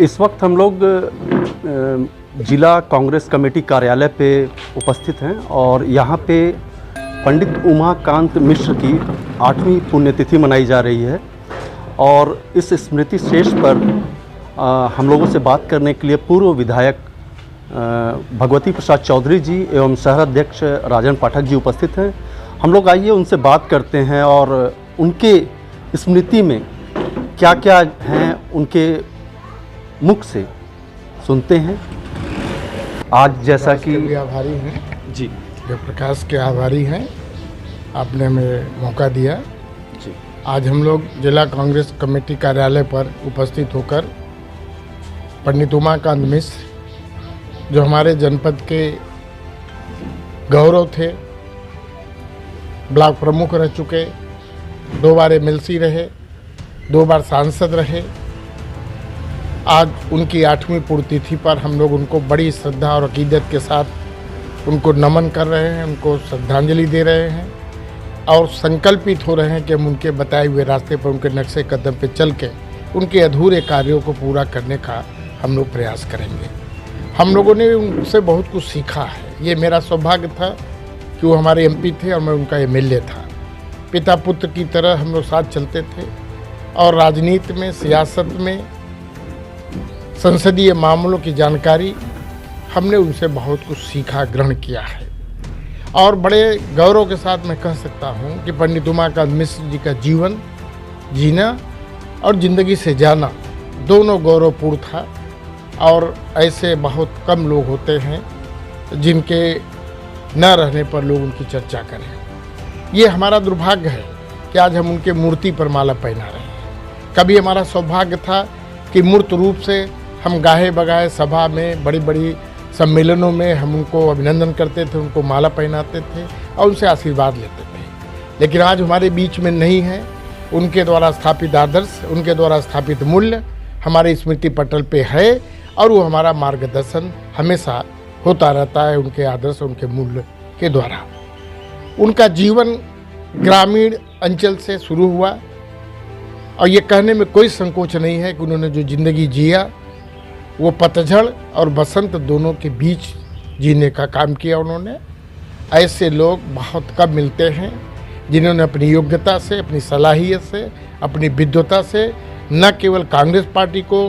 इस वक्त हम लोग जिला कांग्रेस कमेटी कार्यालय पे उपस्थित हैं और यहाँ पे पंडित उमाकांत मिश्र की 8वीं पुण्यतिथि मनाई जा रही है। और इस स्मृति शेष पर हम लोगों से बात करने के लिए पूर्व विधायक भगवती प्रसाद चौधरी जी एवं शहर अध्यक्ष राजन पाठक जी उपस्थित हैं। हम लोग आइए उनसे बात करते हैं और उनके स्मृति में क्या क्या हैं उनके मुख से सुनते हैं। आज जैसा कि आभारी हैं जी, प्रकाश के आभारी हैं, आपने हमें मौका दिया जी। आज हम लोग जिला कांग्रेस कमेटी कार्यालय पर उपस्थित होकर पंडित उमाकांत मिश्र जो हमारे जनपद के गौरव थे, ब्लॉक प्रमुख रह चुके, 2 बार एमएलसी रहे, 2 बार सांसद रहे। आज उनकी 8वीं पुण्यतिथि पर हम लोग उनको बड़ी श्रद्धा और अकीदत के साथ उनको नमन कर रहे हैं, उनको श्रद्धांजलि दे रहे हैं और संकल्पित हो रहे हैं कि हम उनके बताए हुए रास्ते पर, उनके नक्शे कदम पे चल के उनके अधूरे कार्यों को पूरा करने का हम लोग प्रयास करेंगे। हम लोगों ने उनसे बहुत कुछ सीखा है। ये मेरा सौभाग्य था कि वो हमारे एमपी थे और मैं उनका एमएलए था। पिता पुत्र की तरह हम लोग साथ चलते थे और राजनीति में, सियासत में, संसदीय मामलों की जानकारी हमने उनसे बहुत कुछ सीखा, ग्रहण किया है। और बड़े गौरव के साथ मैं कह सकता हूँ कि पंडित उमाकांत मिश्र जी का जीवन जीना और ज़िंदगी से जाना दोनों गौरवपूर्ण था। और ऐसे बहुत कम लोग होते हैं जिनके न रहने पर लोग उनकी चर्चा करें। ये हमारा दुर्भाग्य है कि आज हम उनके मूर्ति पर माला पहना रहे हैं। कभी हमारा सौभाग्य था कि मूर्त रूप से हम गाहे बगाए सभा में, बड़ी बड़ी सम्मेलनों में हम उनको अभिनंदन करते थे, उनको माला पहनाते थे और उनसे आशीर्वाद लेते थे। लेकिन आज हमारे बीच में नहीं है। उनके द्वारा स्थापित आदर्श, उनके द्वारा स्थापित मूल्य हमारे स्मृति पटल पे है और वो हमारा मार्गदर्शन हमेशा होता रहता है उनके आदर्श, उनके मूल्य के द्वारा। उनका जीवन ग्रामीण अंचल से शुरू हुआ और ये कहने में कोई संकोच नहीं है कि उन्होंने जो ज़िंदगी जिया वो पतझड़ और बसंत दोनों के बीच जीने का काम किया उन्होंने। ऐसे लोग बहुत कम मिलते हैं जिन्होंने अपनी योग्यता से, अपनी सलाहियत से, अपनी विद्वता से न केवल कांग्रेस पार्टी को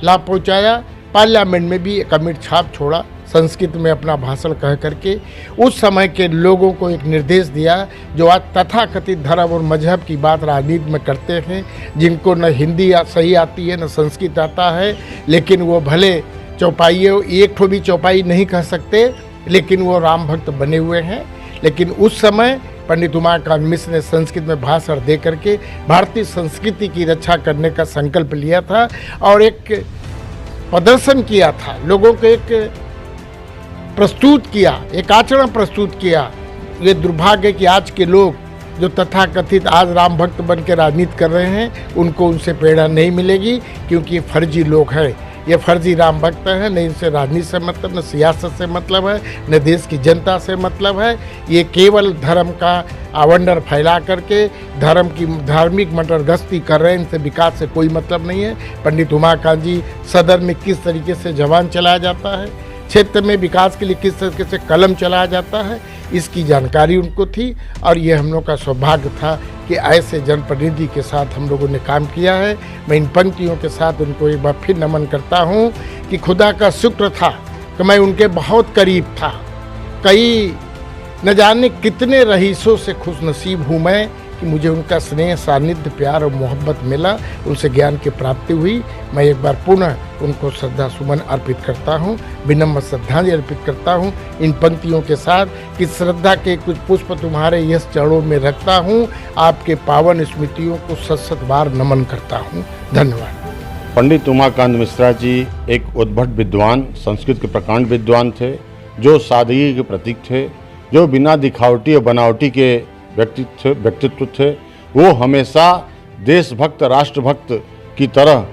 लाभ पहुंचाया, पार्लियामेंट में भी एक अमिट छाप छोड़ा, संस्कृत में अपना भाषण कह करके उस समय के लोगों को एक निर्देश दिया जो आज तथाकथित धर्म और मजहब की बात राजनीति में करते हैं, जिनको न हिंदी सही आती है न संस्कृत आता है, लेकिन वो भले चौपाइयों, एक ठो भी चौपाई नहीं कह सकते, लेकिन वो राम भक्त बने हुए हैं। लेकिन उस समय पंडित उमाकांत मिश्र ने संस्कृत में भाषण दे करके भारतीय संस्कृति की रक्षा करने का संकल्प लिया था और एक प्रदर्शन किया था, लोगों को एक प्रस्तुत किया, एक आचरण प्रस्तुत किया। ये दुर्भाग्य है कि आज के लोग जो तथाकथित आज राम भक्त बन के राजनीति कर रहे हैं उनको उनसे प्रेरणा नहीं मिलेगी, क्योंकि ये फर्जी लोग हैं, ये फर्जी राम भक्त हैं। न इनसे राजनीति से मतलब, न सियासत से मतलब है, न देश की जनता से मतलब है। ये केवल धर्म का आवंडर फैला करके धर्म की धार्मिक मटरगश्ती कर रहे हैं, इनसे विकास से कोई मतलब नहीं है। पंडित उमाकांत जी सदन में किस तरीके से जवान चलाया जाता है, क्षेत्र में विकास के लिए किस तरीके से कलम चलाया जाता है, इसकी जानकारी उनको थी। और ये हम लोग का सौभाग्य था कि ऐसे जनप्रतिनिधि के साथ हम लोगों ने काम किया है। मैं इन पंक्तियों के साथ उनको एक बार फिर नमन करता हूँ कि खुदा का शुक्र था कि मैं उनके बहुत करीब था। कई न जाने कितने रईसों से खुशनसीब हूँ मैं कि मुझे उनका स्नेह, सानिध्य, प्यार और मोहब्बत मिला, उनसे ज्ञान की प्राप्ति हुई। मैं एक बार पुनः उनको श्रद्धा सुमन अर्पित करता हूँ, विनम्र श्रद्धांजलि अर्पित करता हूँ इन पंक्तियों के साथ कि श्रद्धा के कुछ पुष्प तुम्हारे यश चरणों में रखता हूँ, आपके पावन स्मृतियों को सत बार नमन करता हूँ। धन्यवाद। पंडित उमाकांत मिश्रा जी एक उद्भट विद्वान, संस्कृत के प्रकांड विद्वान थे, जो सादगी के प्रतीक थे, जो बिना दिखावटी और बनावटी के व्यक्तित्व थे। वो हमेशा देशभक्त, राष्ट्रभक्त की तरह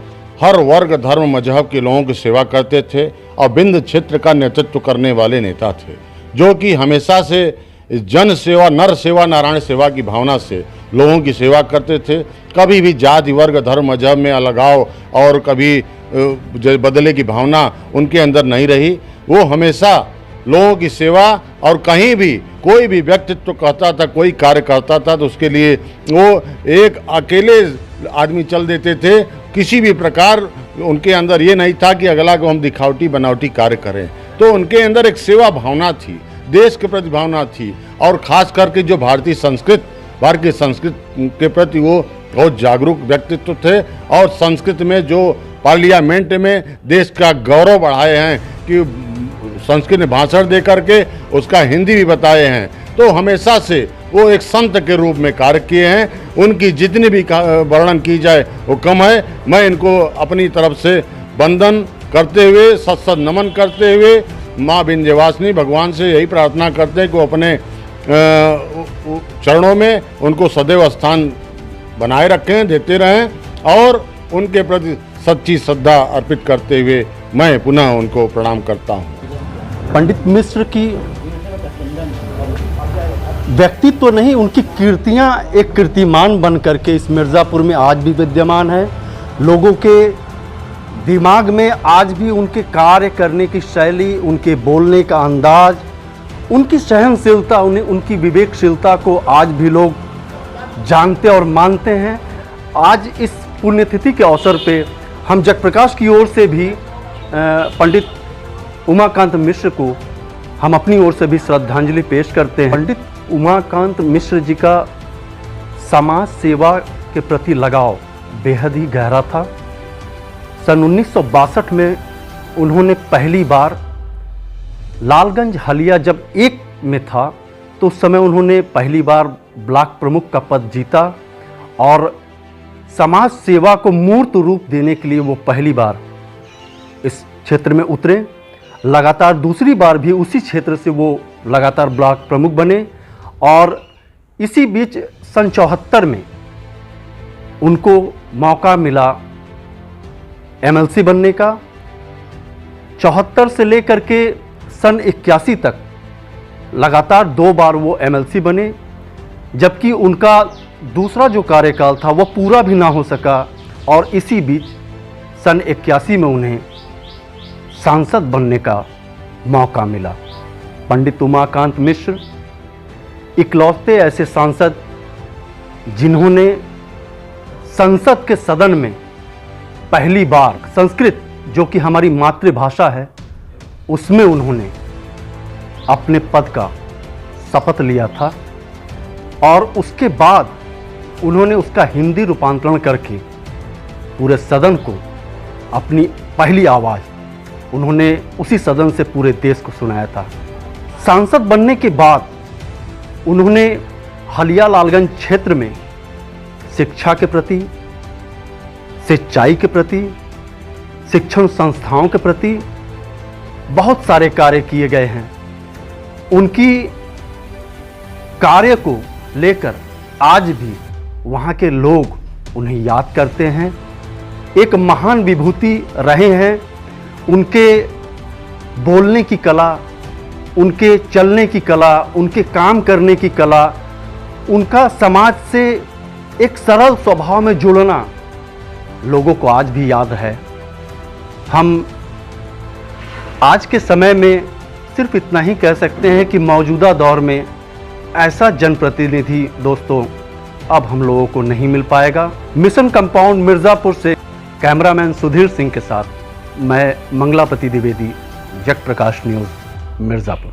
हर वर्ग, धर्म, मजहब के लोगों की सेवा करते थे और विंध्य क्षेत्र का नेतृत्व करने वाले नेता थे, जो कि हमेशा से जन सेवा, नर सेवा, नारायण सेवा की भावना से लोगों की सेवा करते थे। कभी भी जाति, वर्ग, धर्म, मजहब में अलगाव और कभी बदले की भावना उनके अंदर नहीं रही। वो हमेशा लोगों की सेवा, और कहीं भी कोई भी व्यक्तित्व कहता था, कोई कार्य करता था तो उसके लिए वो एक अकेले आदमी चल देते थे। किसी भी प्रकार उनके अंदर ये नहीं था कि अगला को हम दिखावटी बनावटी कार्य करें। तो उनके अंदर एक सेवा भावना थी, देश के प्रति भावना थी, और खास करके जो भारतीय संस्कृत के प्रति वो बहुत जागरूक व्यक्तित्व थे। और संस्कृत में जो पार्लियामेंट में देश का गौरव बढ़ाए हैं कि संस्कृत में भाषण दे करके उसका हिंदी भी बताए हैं। तो हमेशा से वो एक संत के रूप में कार्य किए हैं। उनकी जितनी भी वर्णन की जाए वो कम है। मैं इनको अपनी तरफ से वंदन करते हुए, सत नमन करते हुए माँ विंध्यवासिनी भगवान से यही प्रार्थना करते हैं कि वो अपने चरणों में उनको सदैव स्थान बनाए रखें, देते रहें, और उनके प्रति सच्ची श्रद्धा अर्पित करते हुए मैं पुनः उनको प्रणाम करता हूँ। पंडित मिश्र की व्यक्तित्व नहीं, उनकी कीर्तियां एक कीर्तिमान बन करके इस मिर्ज़ापुर में आज भी विद्यमान है। लोगों के दिमाग में आज भी उनके कार्य करने की शैली, उनके बोलने का अंदाज, उनकी सहनशीलता, उनकी विवेकशीलता को आज भी लोग जानते और मानते हैं। आज इस पुण्यतिथि के अवसर पे हम जगप्रकाश की ओर से भी पंडित उमाकांत मिश्र को हम अपनी ओर से भी श्रद्धांजलि पेश करते हैं। पंडित उमाकांत मिश्र जी का समाज सेवा के प्रति लगाव बेहद ही गहरा था। सन 1962 में उन्होंने पहली बार लालगंज हलिया जब एक में था तो उस समय उन्होंने पहली बार ब्लॉक प्रमुख का पद जीता, और समाज सेवा को मूर्त रूप देने के लिए वो पहली बार इस क्षेत्र में उतरे। लगातार दूसरी बार भी उसी क्षेत्र से वो लगातार ब्लॉक प्रमुख बने, और इसी बीच सन 74 में उनको मौका मिला एमएलसी बनने का। 74 से लेकर के सन 81 तक लगातार 2 बार वो एमएलसी बने, जबकि उनका दूसरा जो कार्यकाल था वो पूरा भी ना हो सका, और इसी बीच सन 81 में उन्हें सांसद बनने का मौका मिला। पंडित उमाकांत मिश्र इकलौते ऐसे सांसद जिन्होंने संसद के सदन में पहली बार संस्कृत, जो कि हमारी मातृभाषा है, उसमें उन्होंने अपने पद का शपथ लिया था, और उसके बाद उन्होंने उसका हिंदी रूपांतरण करके पूरे सदन को अपनी पहली आवाज़ उन्होंने उसी सदन से पूरे देश को सुनाया था। सांसद बनने के बाद उन्होंने हलिया लालगंज क्षेत्र में शिक्षा के प्रति, सिंचाई के प्रति, शिक्षण संस्थाओं के प्रति बहुत सारे कार्य किए गए हैं। उनकी कार्य को लेकर आज भी वहाँ के लोग उन्हें याद करते हैं। एक महान विभूति रहे हैं। उनके बोलने की कला, उनके चलने की कला, उनके काम करने की कला, उनका समाज से एक सरल स्वभाव में जुड़ना लोगों को आज भी याद है। हम आज के समय में सिर्फ इतना ही कह सकते हैं कि मौजूदा दौर में ऐसा जनप्रतिनिधि दोस्तों अब हम लोगों को नहीं मिल पाएगा। मिशन कंपाउंड मिर्ज़ापुर से कैमरामैन सुधीर सिंह के साथ मैं मंगलापति द्विवेदी, जगप्रकाश न्यूज़, मिर्ज़ापुर।